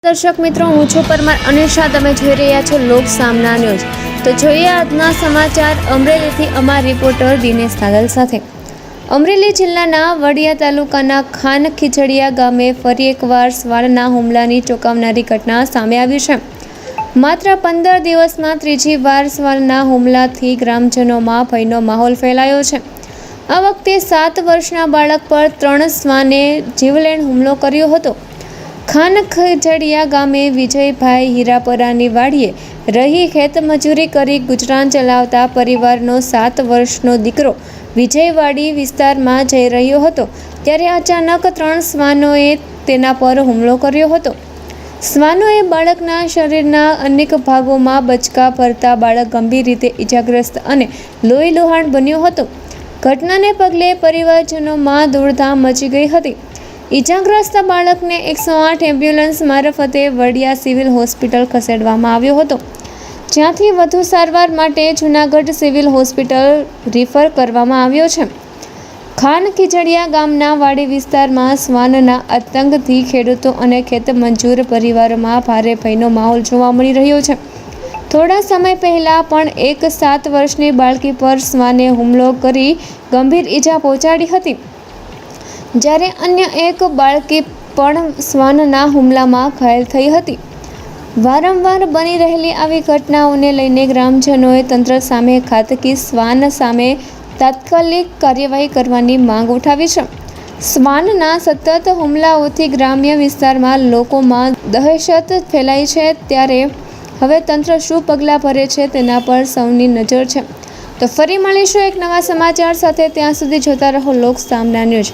દર્શક મિત્રો, હું છું પરમાર અનિશા. તમે જોઈ રહ્યા છો લોક સામના ન્યૂઝ. તો જોઈએ આજના સમાચાર અમરેલીથી અમારા રિપોર્ટર દિનેશ નાગલ સાથે. અમરેલી જિલ્લાના વડિયા તાલુકાના ખાન ખીજડીયા ગામે ફરી એકવાર શ્વાનના હુમલાની ચોંકાવનારી ઘટના સામે આવી છે. માત્ર 15 દિવસમાં ત્રીજી વાર શ્વાનના હુમલાથી ગ્રામજનોમાં ભયનો માહોલ ફેલાયો છે. આ વખતે 7 વર્ષના બાળક પર 3 શ્વાને જીવલેણ હુમલો કર્યો હતો. ખાન ખીજડીયા ગામે વિજયભાઈ હીરાપરાની વાડીએ રહી ખેતમજૂરી કરી ગુજરાન ચલાવતા પરિવારનો 7 વર્ષનો દીકરો વિજયવાડી વિસ્તારમાં જઈ રહ્યો હતો ત્યારે અચાનક 3 શ્વાનોએ તેના પર હુમલો કર્યો હતો. શ્વાનોએ બાળકના શરીરના અનેક ભાગોમાં બચકા ભરતા બાળક ગંભીર રીતે ઇજાગ્રસ્ત અને લોહીલુહાણ બન્યો હતો. ઘટનાને પગલે પરિવારજનોમાં દોડધામ મચી ગઈ હતી. ઇજાગ્રસ્ત બાળકને 108 એમ્બ્યુલન્સ મારફતે વડિયા સિવિલ હોસ્પિટલ ખસેડવામાં આવ્યો હતો, જ્યાંથી વધુ સારવાર માટે જૂનાગઢ સિવિલ હોસ્પિટલ રિફર કરવામાં આવ્યો છે. ખાન ખીજડીયા ગામના વાડી વિસ્તારમાં શ્વાનના આતંકથી ખેડૂતો અને ખેતમજૂર પરિવારોમાં ભારે ભયનો માહોલ જોવા મળી રહ્યો છે. થોડા સમય પહેલાં પણ એક 7 વર્ષની બાળકી પર શ્વાને હુમલો કરી ગંભીર ઈજા પહોંચાડી હતી, જ્યારે અન્ય એક બાળકી પણ શ્વાનના હુમલામાં ઘાયલ થઈ હતી. વારંવાર બની રહેલી આવી ઘટનાઓને લઈને ગ્રામજનોએ તંત્ર સામે ઘાતકી શ્વાન સામે તાત્કાલિક કાર્યવાહી કરવાની માંગ ઉઠાવી છે. શ્વાનના સતત હુમલાઓથી ગ્રામ્ય વિસ્તારમાં લોકોમાં દહેશત ફેલાઈ છે, ત્યારે હવે તંત્ર શું પગલાં ભરે છે તેના પર સૌની નજર છે. તો ફરી મળીશું એક નવા સમાચાર સાથે. ત્યાં સુધી જોતા રહો લોક સામના ન્યૂઝ.